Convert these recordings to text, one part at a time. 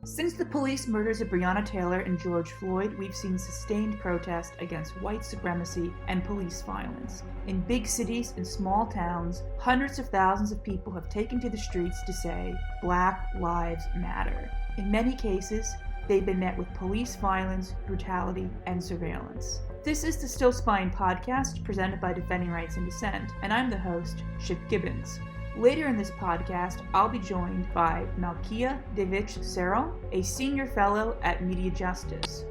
Since the police murders of Breonna Taylor and George Floyd, we've seen sustained protest against white supremacy and police violence. In big cities and small towns, hundreds of thousands of people have taken to the streets to say, Black Lives Matter. In many cases, they've been met with police violence, brutality, and surveillance. This is the Still Spying podcast presented by Defending Rights and Dissent, and I'm the host, Chip Gibbons. Later in this podcast, I'll be joined by Malkia Devich-Cyril, a senior fellow at Media Justice.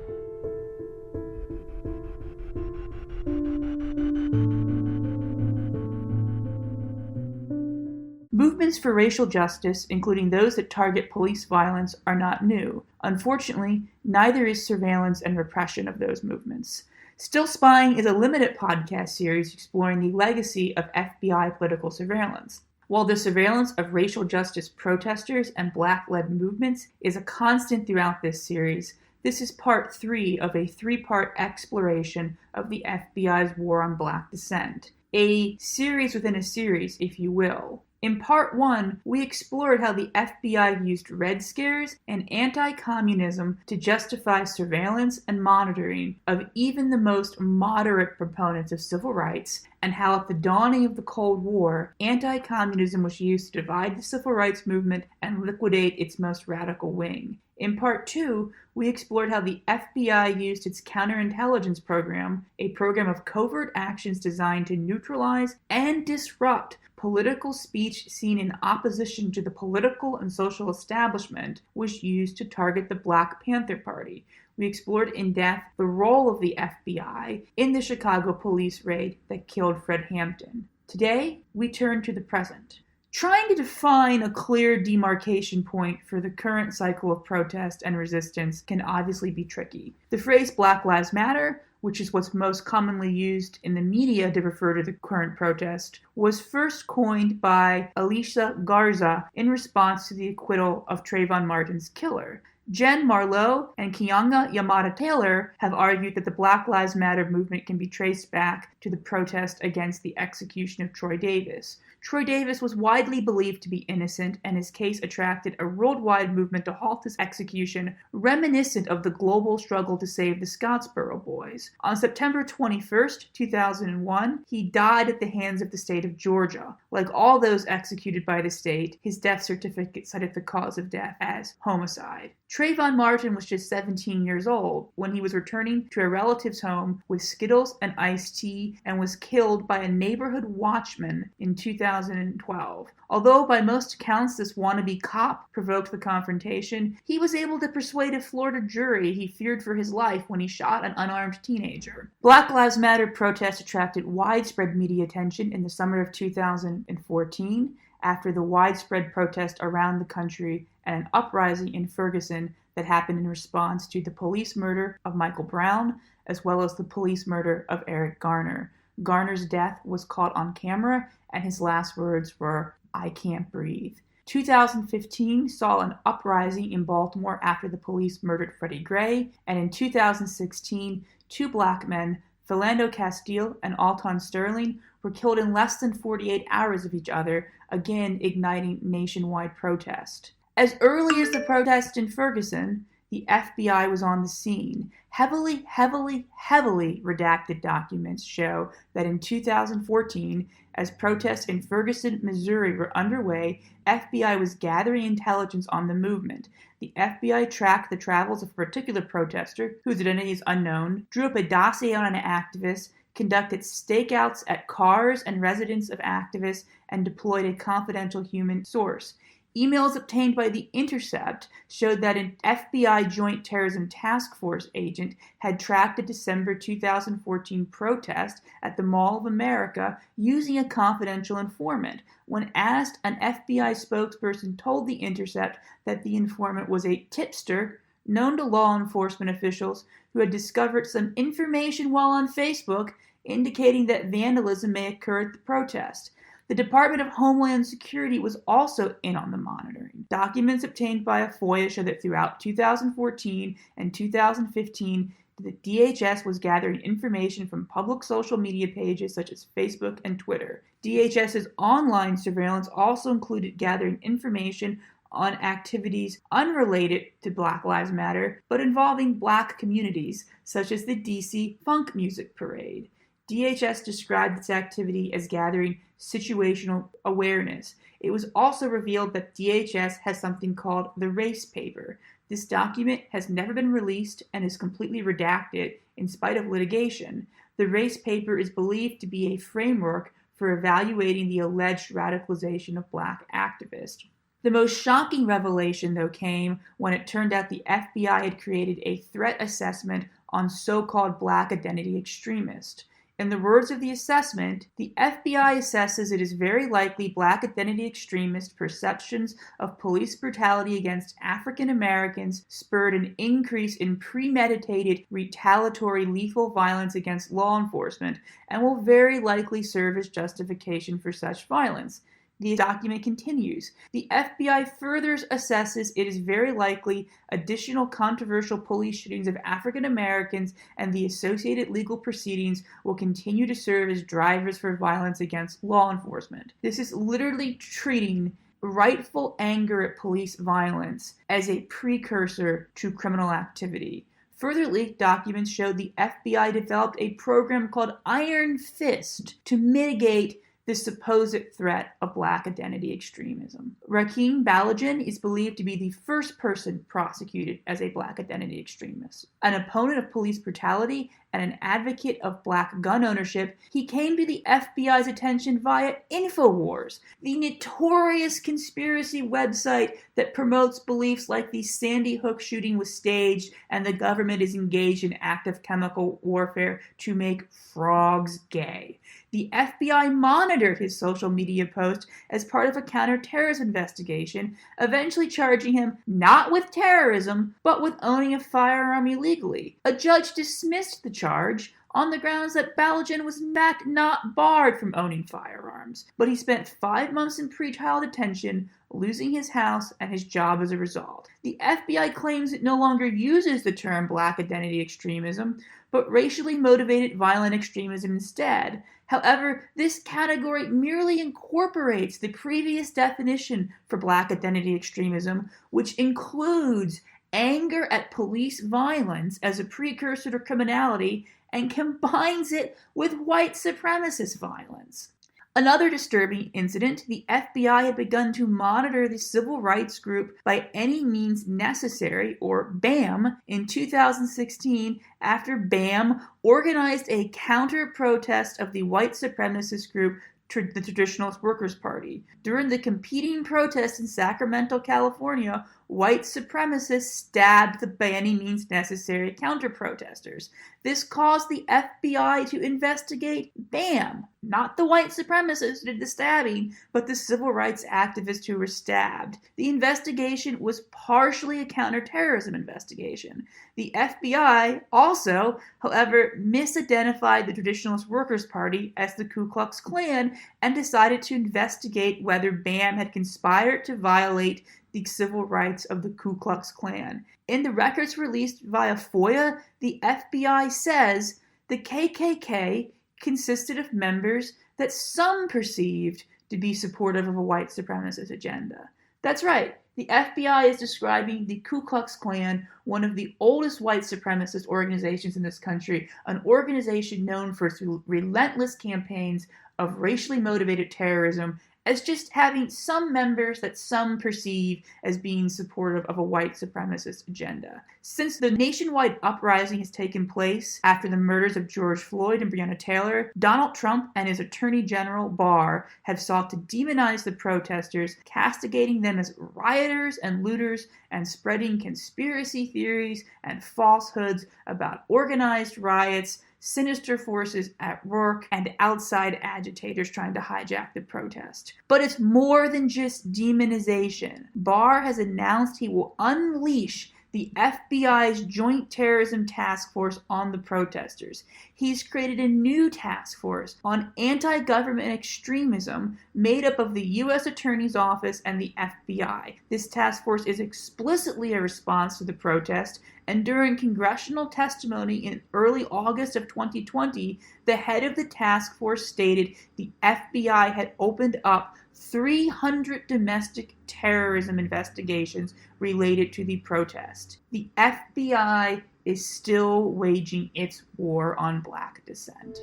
Movements for racial justice, including those that target police violence, are not new. Unfortunately, neither is surveillance and repression of those movements. Still Spying is a limited podcast series exploring the legacy of FBI political surveillance. While the surveillance of racial justice protesters and Black-led movements is a constant throughout this series, this is part 3 of a 3-part exploration of the FBI's war on Black dissent. A series within a series, if you will. In part 1, we explored how the FBI used Red Scares and anti-communism to justify surveillance and monitoring of even the most moderate proponents of civil rights, and how at the dawning of the Cold War, anti-communism was used to divide the civil rights movement and liquidate its most radical wing. In part 2, we explored how the FBI used its counterintelligence program, a program of covert actions designed to neutralize and disrupt political speech seen in opposition to the political and social establishment, was used to target the Black Panther Party. We explored in depth the role of the FBI in the Chicago police raid that killed Fred Hampton. Today, we turn to the present. Trying to define a clear demarcation point for the current cycle of protest and resistance can obviously be tricky. The phrase Black Lives Matter, which is what's most commonly used in the media to refer to the current protest, was first coined by Alicia Garza in response to the acquittal of Trayvon Martin's killer. Jen Marlowe and Keeanga-Yamahtta Taylor have argued that the Black Lives Matter movement can be traced back to the protest against the execution of Troy Davis. Troy Davis was widely believed to be innocent, and his case attracted a worldwide movement to halt his execution, reminiscent of the global struggle to save the Scottsboro Boys. On September 21, 2001, he died at the hands of the state of Georgia. Like all those executed by the state, his death certificate cited the cause of death as homicide. Trayvon Martin was just 17 years old when he was returning to a relative's home with Skittles and iced tea and was killed by a neighborhood watchman in 2012. Although by most accounts this wannabe cop provoked the confrontation, he was able to persuade a Florida jury he feared for his life when he shot an unarmed teenager. Black Lives Matter protests attracted widespread media attention in the summer of 2014 after the widespread protest around the country and an uprising in Ferguson that happened in response to the police murder of Michael Brown, as well as the police murder of Eric Garner. Garner's death was caught on camera, and his last words were, "I can't breathe." 2015 saw an uprising in Baltimore after the police murdered Freddie Gray, and in 2016, 2 Black men, Philando Castile and Alton Sterling, were killed in less than 48 hours of each other, again igniting nationwide protest. As early as the protest in Ferguson, the FBI was on the scene. Heavily redacted documents show that in 2014, as protests in Ferguson, Missouri were underway, FBI was gathering intelligence on the movement. The FBI tracked the travels of a particular protester, whose identity is unknown, drew up a dossier on an activist, conducted stakeouts at cars and residence of activists, and deployed a confidential human source. Emails obtained by The Intercept showed that an FBI Joint Terrorism Task Force agent had tracked a December 2014 protest at the Mall of America using a confidential informant. When asked, an FBI spokesperson told The Intercept that the informant was a tipster known to law enforcement officials who had discovered some information while on Facebook indicating that vandalism may occur at the protest. The Department of Homeland Security was also in on the monitoring. Documents obtained by a FOIA show that throughout 2014 and 2015, the DHS was gathering information from public social media pages such as Facebook and Twitter. DHS's online surveillance also included gathering information on activities unrelated to Black Lives Matter, but involving Black communities, such as the DC Funk Music Parade. DHS described its activity as gathering situational awareness. It was also revealed that DHS has something called the Race Paper. This document has never been released and is completely redacted in spite of litigation. The Race Paper is believed to be a framework for evaluating the alleged radicalization of Black activists. The most shocking revelation, though, came when it turned out the FBI had created a threat assessment on so-called Black identity extremists. In the words of the assessment, the FBI assesses it is very likely Black identity extremist perceptions of police brutality against African Americans spurred an increase in premeditated, retaliatory, lethal violence against law enforcement and will very likely serve as justification for such violence. The document continues. The FBI further assesses it is very likely additional controversial police shootings of African Americans and the associated legal proceedings will continue to serve as drivers for violence against law enforcement. This is literally treating rightful anger at police violence as a precursor to criminal activity. Further leaked documents showed the FBI developed a program called Iron Fist to mitigate the supposed threat of Black identity extremism. Rakeem Balajian is believed to be the first person prosecuted as a Black identity extremist. An opponent of police brutality and an advocate of Black gun ownership, he came to the FBI's attention via InfoWars, the notorious conspiracy website that promotes beliefs like the Sandy Hook shooting was staged and the government is engaged in active chemical warfare to make frogs gay. The FBI monitored his social media posts as part of a counterterrorism investigation, eventually charging him not with terrorism, but with owning a firearm illegally. A judge dismissed the charge on the grounds that Balajian was not barred from owning firearms, but he spent 5 months in pretrial detention, losing his house and his job as a result. The FBI claims it no longer uses the term Black identity extremism, but racially motivated violent extremism instead. However, this category merely incorporates the previous definition for Black identity extremism, which includes anger at police violence as a precursor to criminality and combines it with white supremacist violence. Another disturbing incident, the FBI had begun to monitor the civil rights group By Any Means Necessary, or BAM, in 2016 after BAM organized a counter-protest of the white supremacist group the Traditionalist Workers' Party. During the competing protests in Sacramento, California, white supremacists stabbed the By Any Means Necessary counter-protesters. This caused the FBI to investigate BAM, not the white supremacists who did the stabbing, but the civil rights activists who were stabbed. The investigation was partially a counterterrorism investigation. The FBI also, however, misidentified the Traditionalist Workers' Party as the Ku Klux Klan and decided to investigate whether BAM had conspired to violate the civil rights of the Ku Klux Klan. In the records released via FOIA, the FBI says the KKK consisted of members that some perceived to be supportive of a white supremacist agenda. That's right. The FBI is describing the Ku Klux Klan, one of the oldest white supremacist organizations in this country, an organization known for its relentless campaigns of racially motivated terrorism, as just having some members that some perceive as being supportive of a white supremacist agenda. Since the nationwide uprising has taken place after the murders of George Floyd and Breonna Taylor, Donald Trump and his Attorney General Barr have sought to demonize the protesters, castigating them as rioters and looters and spreading conspiracy theories and falsehoods about organized riots, sinister forces at work, and outside agitators trying to hijack the protest. But it's more than just demonization. Barr has announced he will unleash the FBI's Joint Terrorism Task Force on the protesters. He's created a new task force on anti-government extremism made up of the U.S. Attorney's Office and the FBI. This task force is explicitly a response to the protest, and during congressional testimony in early August of 2020, the head of the task force stated the FBI had opened up 300 domestic terrorism investigations related to the protest. The FBI is still waging its war on Black dissent.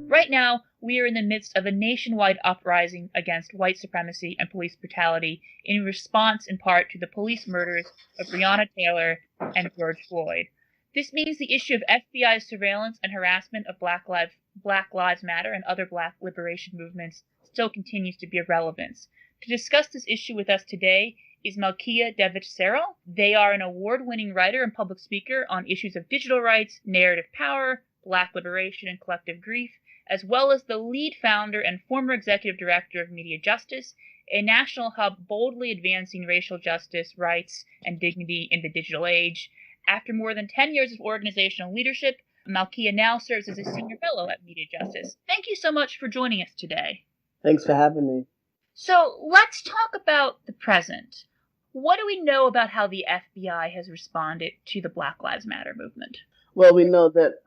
Right now, we are in the midst of a nationwide uprising against white supremacy and police brutality in response in part to the police murders of Breonna Taylor and George Floyd. This means the issue of FBI surveillance and harassment of Black Lives Matter and other Black liberation movements still continues to be of relevance. To discuss this issue with us today is Malkia Devich-Cyril. They are an award-winning writer and public speaker on issues of digital rights, narrative power, Black liberation, and collective grief, as well as the lead founder and former executive director of Media Justice, a national hub boldly advancing racial justice, rights, and dignity in the digital age. After more than 10 years of organizational leadership, Malkia now serves as a senior fellow at Media Justice. Thank you so much for joining us today. Thanks for having me. So let's talk about the present. What do we know about how the FBI has responded to the Black Lives Matter movement? Well, we know that,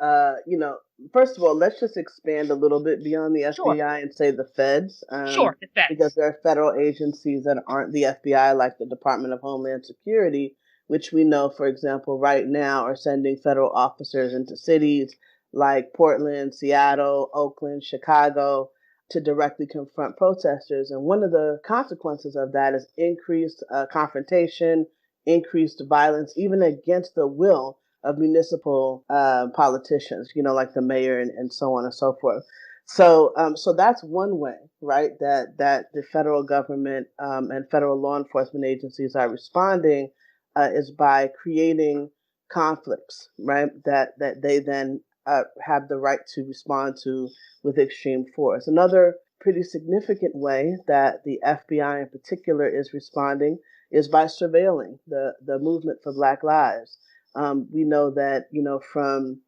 first of all, let's just expand a little bit beyond the FBI and say the feds. The feds. Because there are federal agencies that aren't the FBI, like the Department of Homeland Security, which we know, for example, right now are sending federal officers into cities like Portland, Seattle, Oakland, Chicago to directly confront protesters. And one of the consequences of that is increased confrontation, increased violence, even against the will of municipal politicians, like the mayor and so on and so forth. So that's one way, right, that the federal government and federal law enforcement agencies are responding is by creating conflicts, right, that they then have the right to respond to with extreme force. Another pretty significant way that the FBI in particular is responding is by surveilling the movement for Black Lives. We know that, from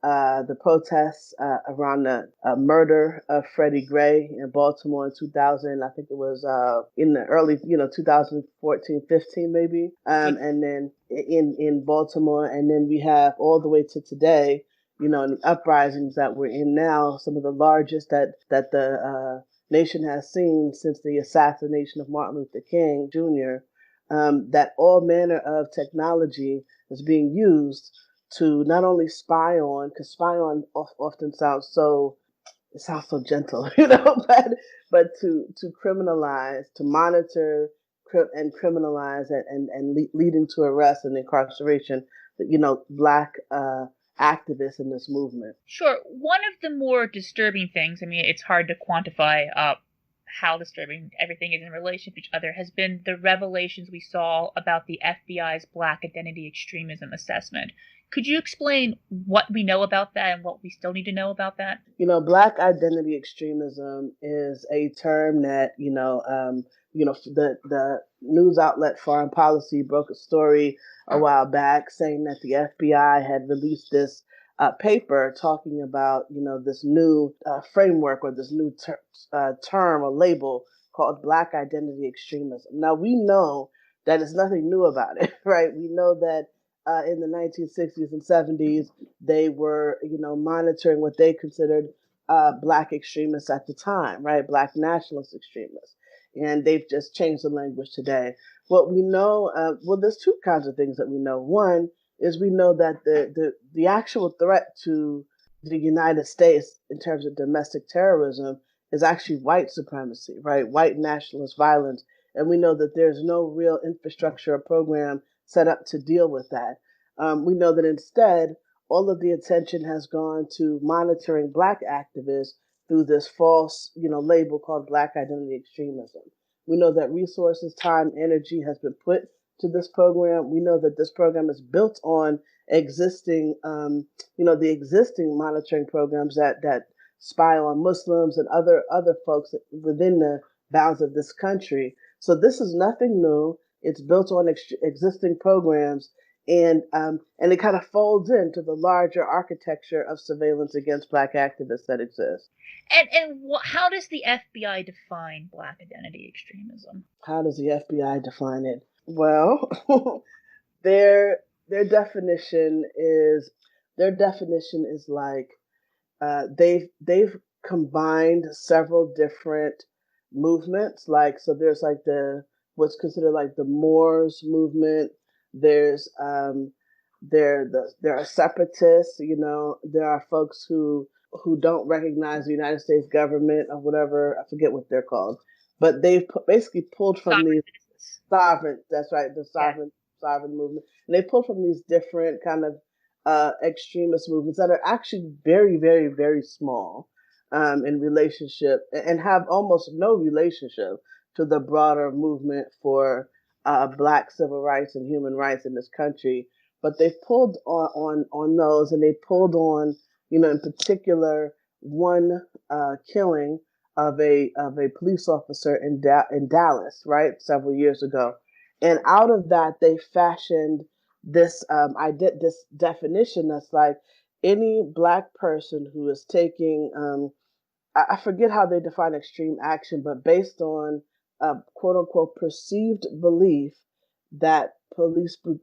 the protests around the murder of Freddie Gray in Baltimore in 2000, I think it was in the early, 2014, 15 maybe, and then in Baltimore, and then we have all the way to today, the uprisings that we're in now, some of the largest that the nation has seen since the assassination of Martin Luther King Jr., that all manner of technology is being used to not only spy on, because spy on often sounds so gentle, but to criminalize, to monitor and criminalize and leading to arrest and incarceration, Black activists in this movement. Sure. One of the more disturbing things, it's hard to quantify how disturbing everything is in relation to each other, has been the revelations we saw about the FBI's Black Identity Extremism assessment. Could you explain what we know about that and what we still need to know about that? Black Identity Extremism is a term that, the news outlet Foreign Policy broke a story a while back saying that the FBI had released this paper talking about, this new framework or this new term or label called Black Identity Extremism. Now, we know that it's nothing new about it, right? We know that in the 1960s and 70s, they were, monitoring what they considered Black extremists at the time, right? Black nationalist extremists. And they've just changed the language today. What we know, there's two kinds of things that we know. One is we know that the actual threat to the United States in terms of domestic terrorism is actually white supremacy, right? White nationalist violence. And we know that there's no real infrastructure or program set up to deal with that. We know that instead, all of the attention has gone to monitoring Black activists through this false, label called Black Identity Extremism. We know that resources, time, energy has been put to this program. We know that this program is built on existing, the existing monitoring programs that spy on Muslims and other folks within the bounds of this country. So this is nothing new. It's built on existing programs, and it kind of folds into the larger architecture of surveillance against Black activists that exists. And how does the FBI define Black identity extremism? How does the FBI define it? Well, their definition is, Their definition is like they've combined several different movements. Like, so there's like the what's considered like the Moors movement. There's there are separatists. You know, there are folks who don't recognize the United States government or whatever. I forget what they're called, but they've basically pulled from these sovereign. That's right, the sovereign movement, and they pulled from these different kind of extremist movements that are actually very, very, very small in relationship and have almost no relationship to the broader movement for Black civil rights and human rights in this country. But they pulled on those, and they pulled on, you know, in particular, one killing of a police officer in Dallas, right, several years ago, and out of that they fashioned this this definition that's like any Black person who is taking I forget how they define extreme action, but based on quote unquote perceived belief that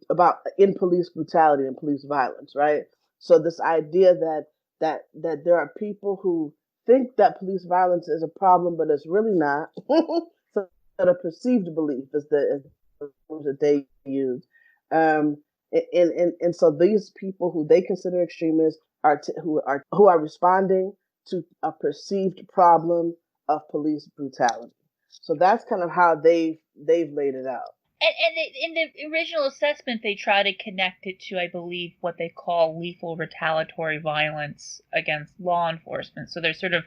about in police brutality and police violence, right? So this idea that there are people who think that police violence is a problem, but it's really not. So that a perceived belief is the words that they use. Um, and so these people who they consider extremists who are responding to a perceived problem of police brutality. So that's kind of how they've laid it out. And in the original assessment, they try to connect it to, I believe, what they call lethal retaliatory violence against law enforcement. So they're sort of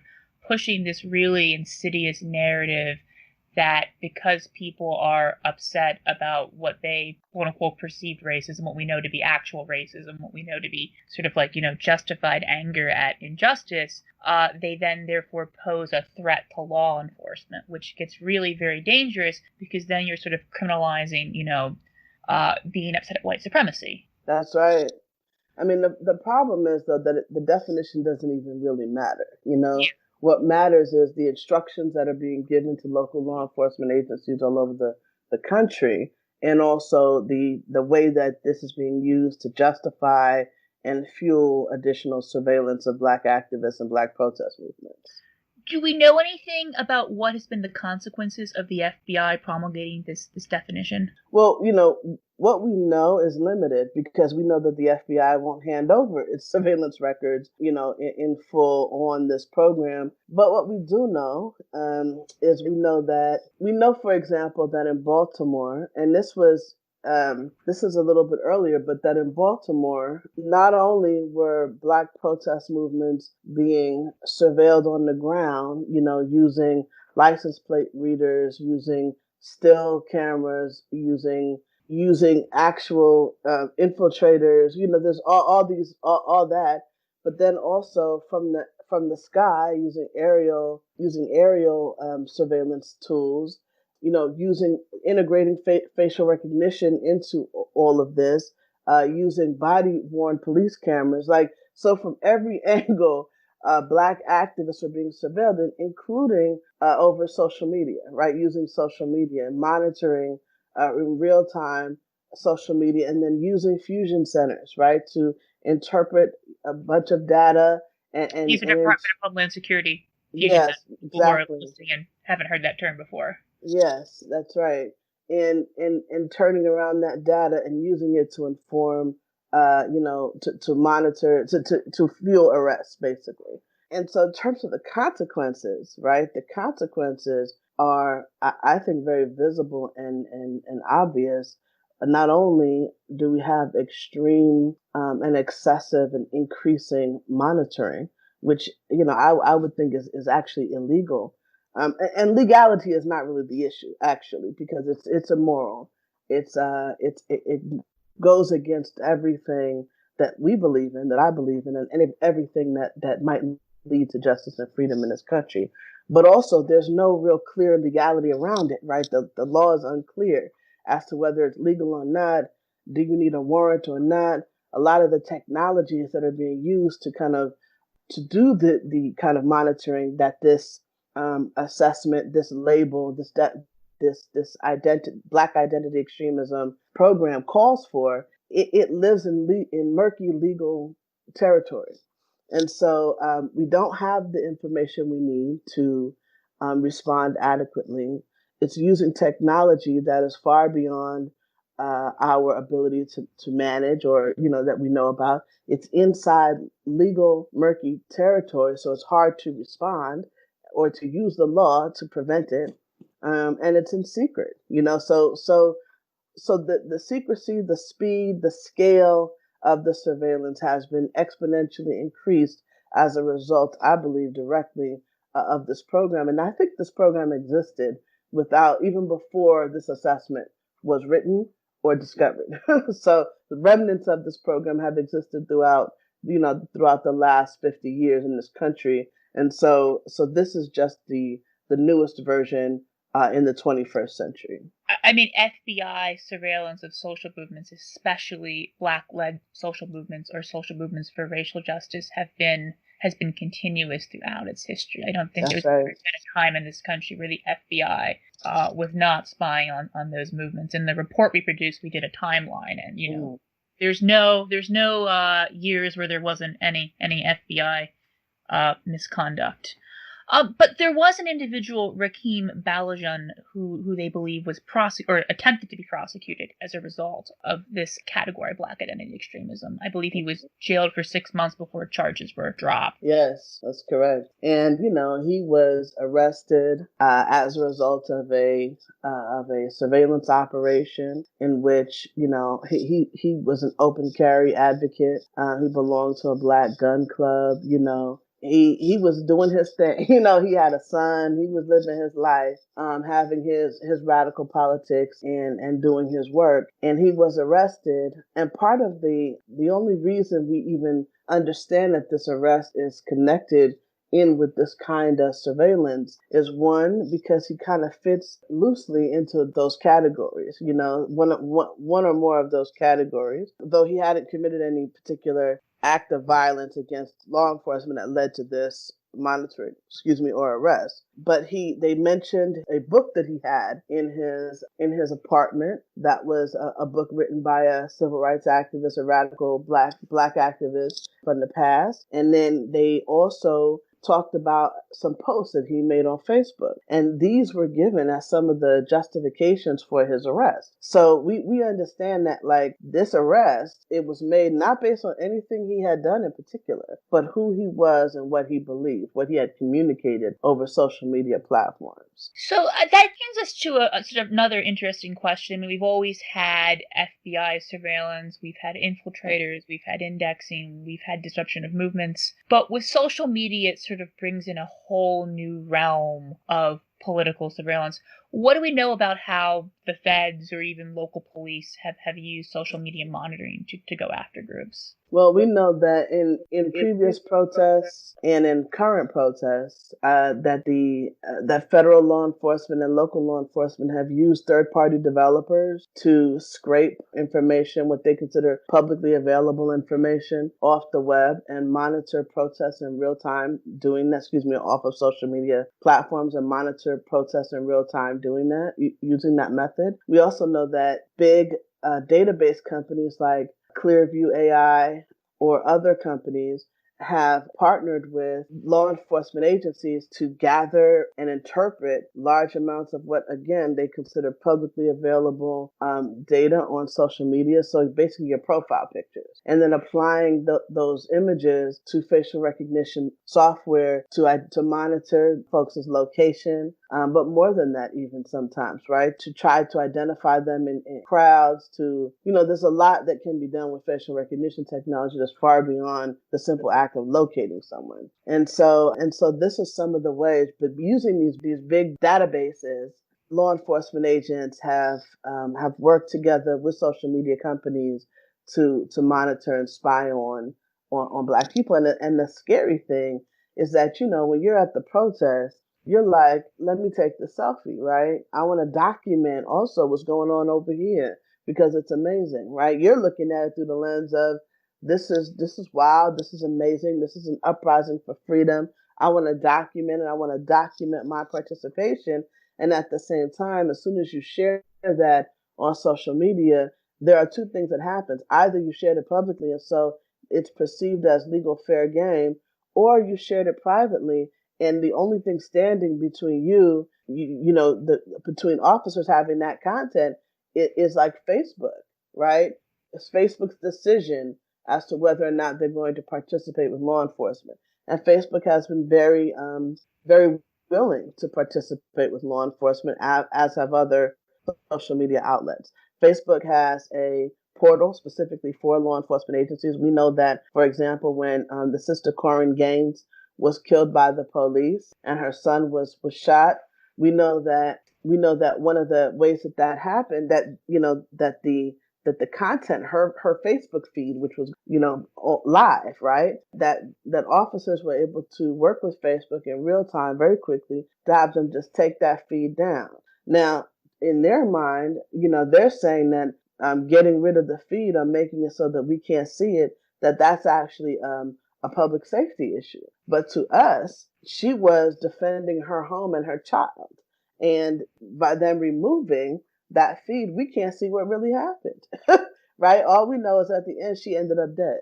pushing this really insidious narrative that because people are upset about what they quote unquote perceived racism, what we know to be actual racism, what we know to be sort of like, you know, justified anger at injustice, they then therefore pose a threat to law enforcement, which gets really very dangerous because then you're sort of criminalizing, you know, being upset at white supremacy. That's right. I mean, the problem is, though, that the definition doesn't even really matter. You know, yeah. What matters is the instructions that are being given to local law enforcement agencies all over the country, and also the way that this is being used to justify and fuel additional surveillance of Black activists and Black protest movements. Do we know anything about what has been the consequences of the FBI promulgating this definition? Well, you know, what we know is limited because we know that the FBI won't hand over its surveillance records, you know, in full on this program. But what we do know is we know, for example, that in Baltimore, and this is a little bit earlier, but that in Baltimore, not only were Black protest movements being surveilled on the ground, you know, using license plate readers, using still cameras, using actual infiltrators, you know, there's all that, but then also from the sky using aerial surveillance tools, you know, integrating facial recognition into all of this, using body-worn police cameras. Like, so from every angle, Black activists are being surveilled, including over social media, right? Using social media and monitoring in real time social media, and then using fusion centers, right, to interpret a bunch of data and use the Department of Homeland Security. Yes, exactly. And haven't heard that term before. Yes, that's right. And turning around that data and using it to inform, you know, to monitor, to fuel arrests, basically. And so in terms of the consequences, right, the consequences are, I think, very visible and obvious. Not only do we have extreme and excessive and increasing monitoring, which, you know, I would think is actually illegal. And legality is not really the issue, actually, because it's immoral. It goes against everything that we believe in, that I believe in, and everything that might lead to justice and freedom in this country. But also, there's no real clear legality around it, right? The law is unclear as to whether it's legal or not. Do you need a warrant or not? A lot of the technologies that are being used to do the kind of monitoring that this assessment, this label, this Black identity extremism program calls for, it lives in murky legal territory. And so we don't have the information we need to respond adequately. It's using technology that is far beyond our ability to manage or, that we know about. It's inside legal, murky territory, so it's hard to respond or to use the law to prevent it. And it's in secret, so the secrecy, the speed, the scale of the surveillance has been exponentially increased as a result, I believe, directly of this program. And I think this program existed without, even before this assessment was written or discovered. So the remnants of this program have existed throughout the last 50 years in this country. And so this is just the newest version in the 21st century. I mean, FBI surveillance of social movements, especially Black-led social movements or social movements for racial justice, has been continuous throughout its history. I don't think there's ever been a time in this country where the FBI was not spying on those movements. In the report we produced, we did a timeline, and there's no years where there wasn't any FBI misconduct. But there was an individual, Rakeem Balajan, who they believe was attempted to be prosecuted as a result of this category, Black identity extremism. I believe he was jailed for 6 months before charges were dropped. Yes, that's correct. And he was arrested as a result of a surveillance operation in which he was an open carry advocate. He belonged to a Black gun club. He was doing his thing. He had a son. He was living his life, having his radical politics and doing his work. And he was arrested. And part of the only reason we even understand that this arrest is connected in with this kind of surveillance is, one, because he kind of fits loosely into those categories, one or more of those categories, though he hadn't committed any particular act of violence against law enforcement that led to this monitoring, or arrest. But they mentioned a book that he had in his apartment that was a book written by a civil rights activist, a radical black activist from the past. And then they also talked about some posts that he made on Facebook. And these were given as some of the justifications for his arrest. So we understand that, like, this arrest, it was made not based on anything he had done in particular, but who he was and what he believed, what he had communicated over social media platforms. So that brings us to a sort of another interesting question. I mean, we've always had FBI surveillance, we've had infiltrators, we've had indexing, we've had disruption of movements. But with social media, it sort of brings in a whole new realm of political surveillance. What do we know about how the feds or even local police have used social media monitoring to go after groups? Well, we know that in previous protests and in current protests, that federal law enforcement and local law enforcement have used third-party developers to scrape information, what they consider publicly available information, off the web and monitor protests in real time, off of social media platforms, and monitor protests in real time doing that, using that method. We also know that big database companies like Clearview AI or other companies have partnered with law enforcement agencies to gather and interpret large amounts of what, again, they consider publicly available data on social media. So basically your profile pictures, and then applying those images to facial recognition software to monitor folks' location. But more than that, even sometimes, right? To try to identify them in crowds, there's a lot that can be done with facial recognition technology that's far beyond the simple act of locating someone. And so this is some of the ways, but using these big databases, law enforcement agents have worked together with social media companies to monitor and spy on Black people. And the scary thing is that, when you're at the protest, you're like, let me take the selfie, right? I want to document also what's going on over here because it's amazing, right? You're looking at it through the lens of, this is wild, this is amazing, this is an uprising for freedom. I want to document it. I want to document my participation. And at the same time, as soon as you share that on social media, there are two things that happens. Either you shared it publicly, and so it's perceived as legal fair game, or you shared it privately, and the only thing standing between between officers having that content, it is like Facebook, right? It's Facebook's decision as to whether or not they're going to participate with law enforcement. And Facebook has been very willing to participate with law enforcement, as have other social media outlets. Facebook has a portal specifically for law enforcement agencies. We know that, for example, when the sister Corinne Gaines was killed by the police and her son was shot, we know that one of the ways that happened, that the content, her Facebook feed, which was live, right, that officers were able to work with Facebook in real time very quickly to have them just take that feed down. Now, in their mind, they're saying that getting rid of the feed or making it so that we can't see it, that's actually a public safety issue. But to us, she was defending her home and her child. And by them removing that feed, we can't see what really happened, right? All we know is at the end, she ended up dead.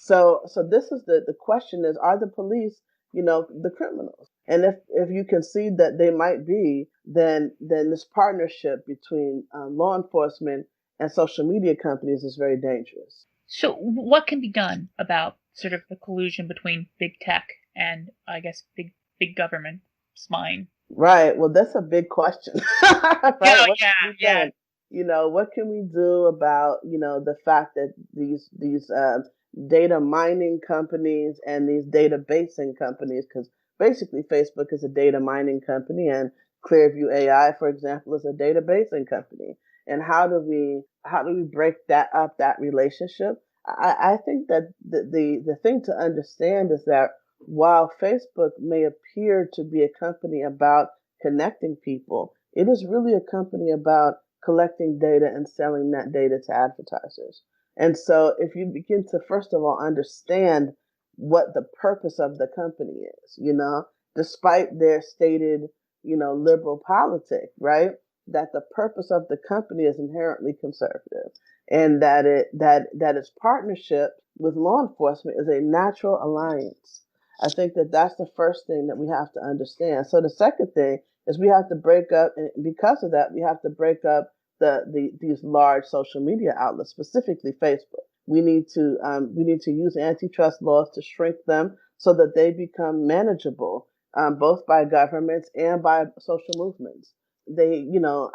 So this is the question is, are the police, the criminals? And if you concede that they might be, then this partnership between law enforcement and social media companies is very dangerous. So what can be done about sort of the collusion between big tech and, I guess, big government spying? Right. Well, that's a big question. Right? Yeah. What can we do about, the fact that these data mining companies and these databasing companies, because basically Facebook is a data mining company and Clearview AI, for example, is a databasing company. And how do we break that relationship? I think that the thing to understand is that while Facebook may appear to be a company about connecting people, it is really a company about collecting data and selling that data to advertisers. And so if you begin to, first of all, understand what the purpose of the company is, despite their stated, liberal politic, right? That the purpose of the company is inherently conservative, and that its partnership with law enforcement is a natural alliance. I think that that's the first thing that we have to understand. So the second thing is we have to break up, and because of that, we have to break up these large social media outlets, specifically Facebook. We need to use antitrust laws to shrink them so that they become manageable, both by governments and by social movements. They,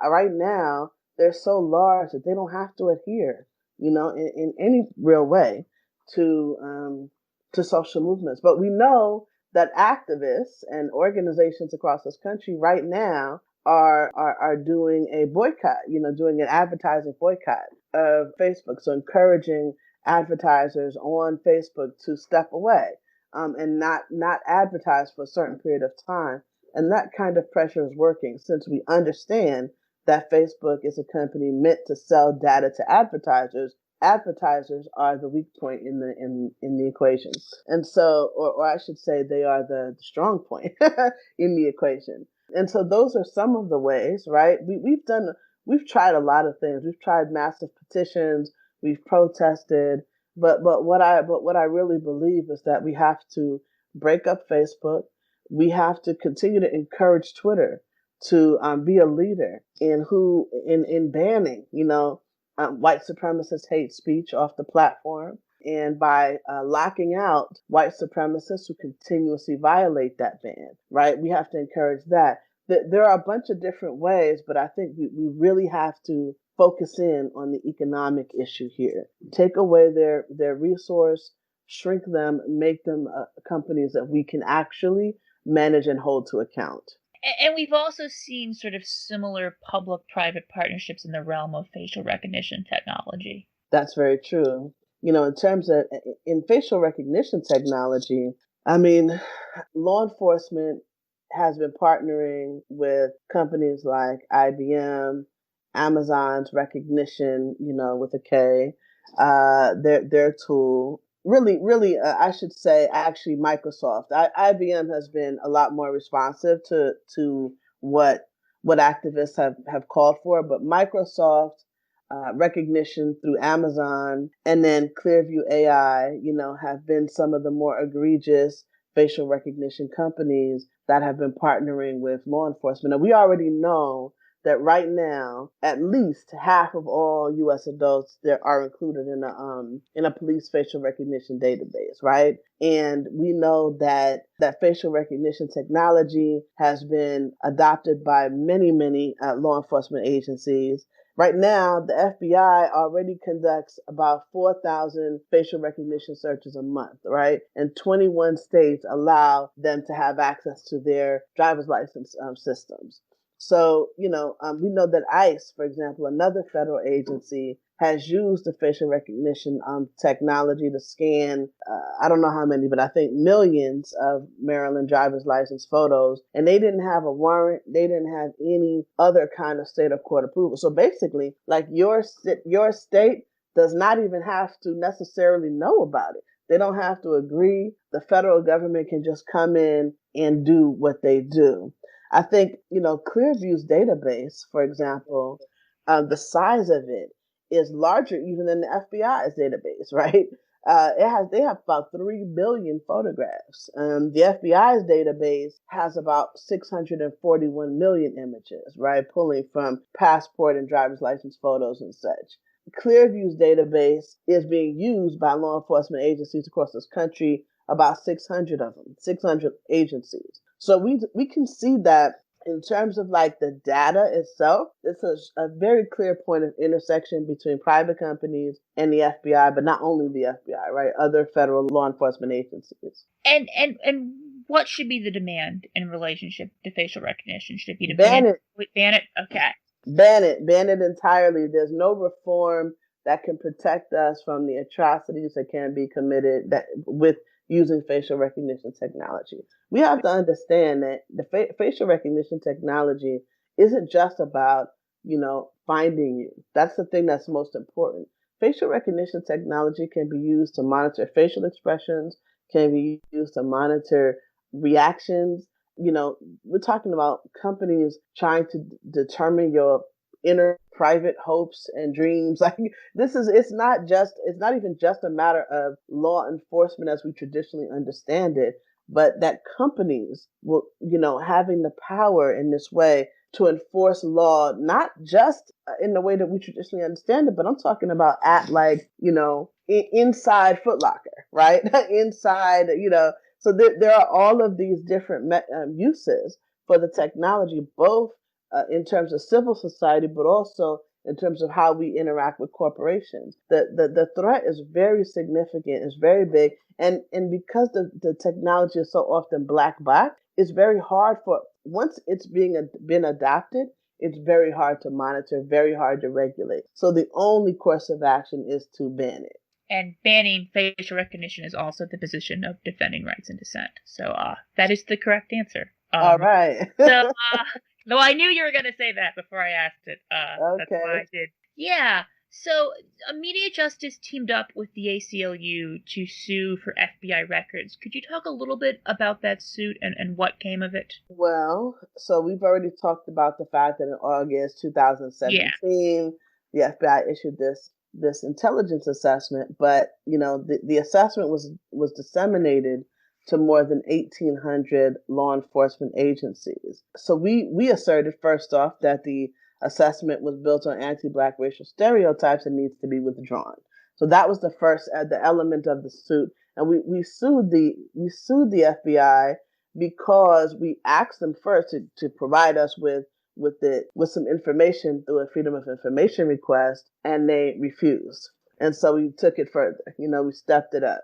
right now they're so large that they don't have to adhere, in any real way to social movements. But we know that activists and organizations across this country right now are doing a boycott, doing an advertising boycott of Facebook. So encouraging advertisers on Facebook to step away and not advertise for a certain period of time. And that kind of pressure is working, since we understand that Facebook is a company meant to sell data to advertisers. Advertisers are the weak point in the equation, and so, or I should say, they are the strong point in the equation. And so, those are some of the ways, right? We've tried a lot of things. We've tried massive petitions. We've protested, but what I really believe is that we have to break up Facebook. We have to continue to encourage Twitter to be a leader in banning, white supremacist hate speech off the platform, and by locking out white supremacists who continuously violate that ban, right? We have to encourage that. There are a bunch of different ways, but I think we really have to focus in on the economic issue here. Take away their resource, shrink them, make them companies that we can actually manage and hold to account. And we've also seen sort of similar public-private partnerships in the realm of facial recognition technology. That's very true. In terms of in facial recognition technology, I mean, law enforcement has been partnering with companies like IBM, Amazon's Recognition, with a K, their tool. Really, I should say, actually, Microsoft. IBM has been a lot more responsive to what activists have called for, but Microsoft recognition through Amazon, and then Clearview AI, have been some of the more egregious facial recognition companies that have been partnering with law enforcement. And we already know that right now, at least half of all U.S. adults that are included in a police facial recognition database, right? And we know that facial recognition technology has been adopted by many, many law enforcement agencies. Right now, the FBI already conducts about 4,000 facial recognition searches a month, right? And 21 states allow them to have access to their driver's license systems. So, we know that ICE, for example, another federal agency, has used the facial recognition technology to scan, I don't know how many, but I think millions of Maryland driver's license photos. And they didn't have a warrant. They didn't have any other kind of state or court approval. So basically, like your state does not even have to necessarily know about it. They don't have to agree. The federal government can just come in and do what they do. I think, Clearview's database, for example, the size of it is larger even than the FBI's database, right? They have about 3 billion photographs. The FBI's database has about 641 million images, right? Pulling from passport and driver's license photos and such. Clearview's database is being used by law enforcement agencies across this country, about 600 of them, 600 agencies. So we can see that in terms of like the data itself, it's a very clear point of intersection between private companies and the FBI, but not only the FBI, right? Other federal law enforcement agencies. And what should be the demand in relationship to facial recognition? Should it be to ban it? Ban it? Okay. Ban it entirely. There's no reform that can protect us from the atrocities that can be committed with using facial recognition technology. We have to understand that the facial recognition technology isn't just about, finding you. That's the thing that's most important. Facial recognition technology can be used to monitor facial expressions, can be used to monitor reactions. We're talking about companies trying to determine your inner private hopes and dreams. Like it's not even just a matter of law enforcement as we traditionally understand it, but that companies will, having the power in this way to enforce law, not just in the way that we traditionally understand it, but I'm talking about at inside Foot Locker, right? Inside, so there are all of these different uses for the technology, both in terms of civil society, but also in terms of how we interact with corporations. The threat is very significant, it's very big, and because the technology is so often black box, it's very hard once it's been adopted, it's very hard to monitor, very hard to regulate. So the only course of action is to ban it. And banning facial recognition is also the position of defending rights and dissent. So that is the correct answer. All right. So, no, I knew you were going to say that before I asked it. Okay. That's why I did. Yeah. So, Immediate Justice teamed up with the ACLU to sue for FBI records. Could you talk a little bit about that suit and what came of it? Well, so we've already talked about the fact that in August 2017, the FBI issued this intelligence assessment, but the assessment was disseminated to more than 1,800 law enforcement agencies. So we asserted first off that the assessment was built on anti-Black racial stereotypes and needs to be withdrawn. So that was the first the element of the suit, and we sued the FBI because we asked them first to provide us with some information through a Freedom of Information request, and they refused. And so we took it further. We stepped it up.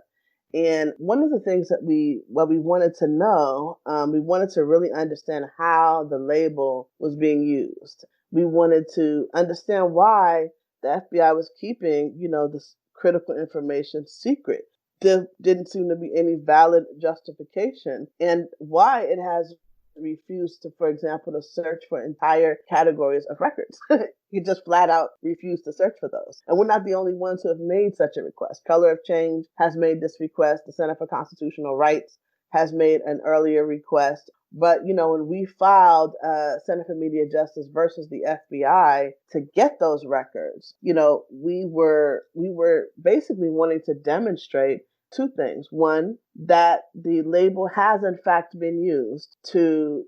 And one of the things that we wanted to know, we wanted to really understand how the label was being used. We wanted to understand why the FBI was keeping, this critical information secret. There didn't seem to be any valid justification, and why it has refused to, for example, to search for entire categories of records. He just flat out refused to search for those. And we're not the only ones who have made such a request. Color of Change has made this request. The Center for Constitutional Rights has made an earlier request. But, when we filed Center for Media Justice versus the FBI to get those records, we were basically wanting to demonstrate two things. One, that the label has in fact been used to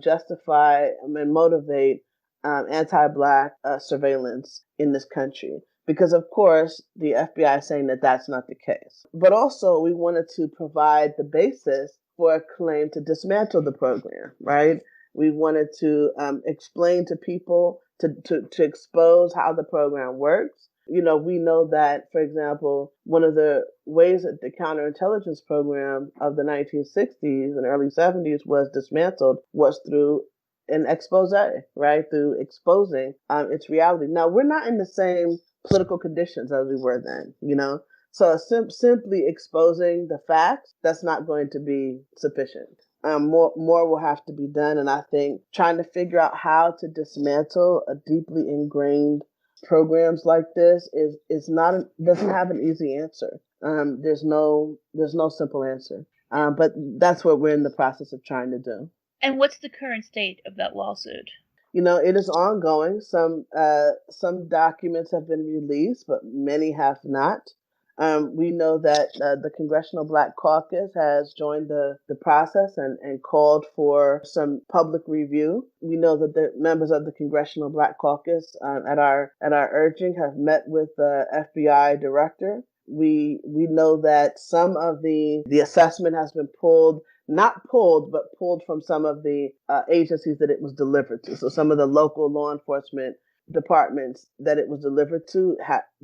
justify and motivate anti-Black surveillance in this country. Because, of course, the FBI is saying that that's not the case. But also, we wanted to provide the basis for a claim to dismantle the program, right? We wanted to explain to people, to expose how the program works. We know that, for example, one of the ways that the counterintelligence program of the 1960s and early 70s was dismantled was through an expose, right? Through exposing its reality. Now, we're not in the same political conditions as we were then, So simply exposing the facts, that's not going to be sufficient. More will have to be done. And I think trying to figure out how to dismantle a deeply ingrained programs like this doesn't have an easy answer. There's no simple answer. But that's what we're in the process of trying to do. And what's the current state of that lawsuit? It is ongoing. Some documents have been released, but many have not. We know that the Congressional Black Caucus has joined the process and called for some public review. We know that the members of the Congressional Black Caucus, at our urging, have met with the FBI director. We know that some of the assessment has been pulled from some of the agencies that it was delivered to. So some of the local law enforcement departments that it was delivered to,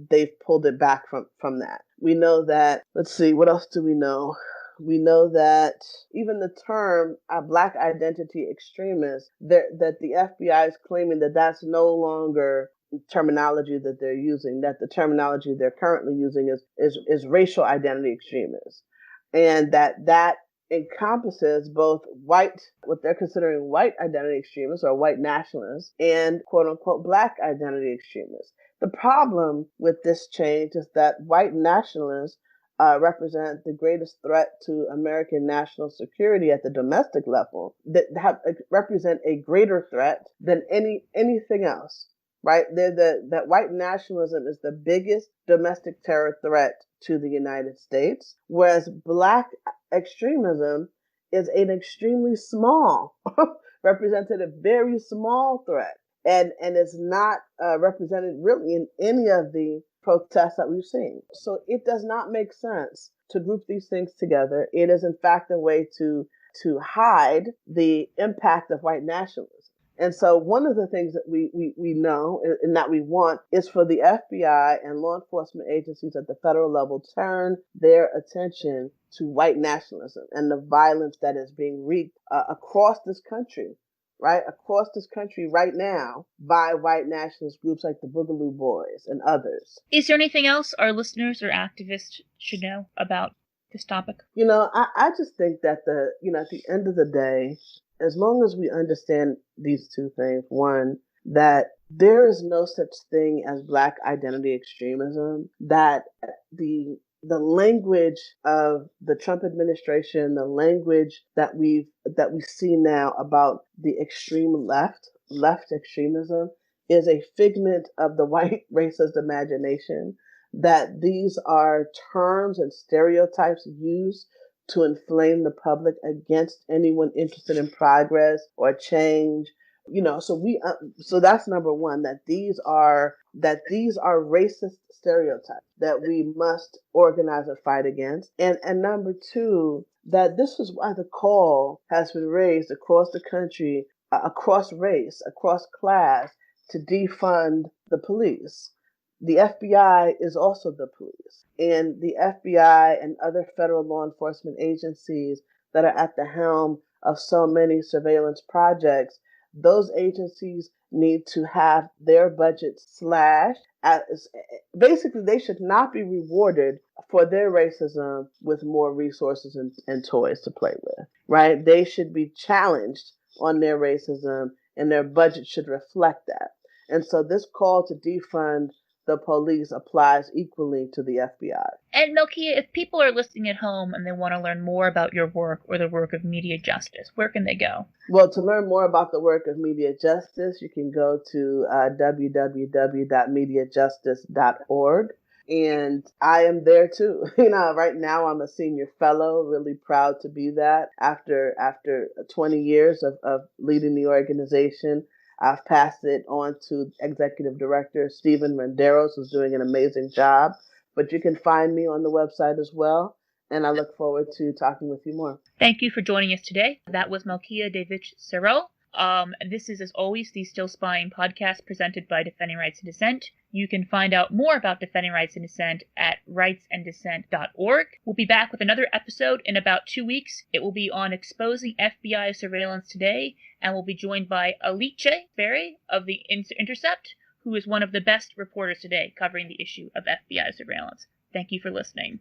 they've pulled it back from that. We know that, let's see, what else do we know? We know that even the term Black Identity Extremists, that the FBI is claiming that that's no longer terminology that they're using, that the terminology they're currently using is racial identity extremists. And that encompasses both what they're considering white identity extremists or white nationalists, and quote unquote Black identity extremists. The problem with this change is that white nationalists represent the greatest threat to American national security at the domestic level, that represent a greater threat than anything else. Right? That white nationalism is the biggest domestic terror threat to the United States, whereas Black extremism is an extremely small, represented a very small threat, and is not represented really in any of the protests that we've seen. So it does not make sense to group these things together. It is in fact a way to hide the impact of white nationalism. And so one of the things that we know and that we want is for the FBI and law enforcement agencies at the federal level turn their attention to white nationalism and the violence that is being wreaked across this country, right? Across this country right now by white nationalist groups like the Boogaloo Boys and others. Is there anything else our listeners or activists should know about this topic? I just think that at the end of the day, as long as we understand these two things, one, that there is no such thing as Black identity extremism, that the language of the Trump administration, the language that we see now about the extreme left extremism, is a figment of the white racist imagination, that these are terms and stereotypes used to inflame the public against anyone interested in progress or change. So that's number one, that these are racist stereotypes that we must organize and fight against. And number two, that this is why the call has been raised across the country, across race, across class, to defund the police. The FBI is also the police, and the FBI and other federal law enforcement agencies that are at the helm of so many surveillance projects, those agencies need to have their budgets slashed. Basically, they should not be rewarded for their racism with more resources and toys to play with, right? They should be challenged on their racism, and their budget should reflect that. And so this call to defund the police applies equally to the FBI. And Malkia, if people are listening at home and they want to learn more about your work or the work of Media Justice, where can they go? Well, to learn more about the work of Media Justice, you can go to www.mediajustice.org. And I am there too. Right now I'm a senior fellow, really proud to be that. After 20 years of leading the organization, I've passed it on to Executive Director Stephen Renderos, who's doing an amazing job. But you can find me on the website as well. And I look forward to talking with you more. Thank you for joining us today. That was Malkia Devich-Cyril. This is, as always, the Still Spying podcast presented by Defending Rights and Dissent. You can find out more about Defending Rights and Dissent at rightsanddissent.org. We'll be back with another episode in about 2 weeks. It will be on exposing FBI surveillance today, and we'll be joined by Alice Berry of the Intercept, who is one of the best reporters today covering the issue of FBI surveillance. Thank you for listening.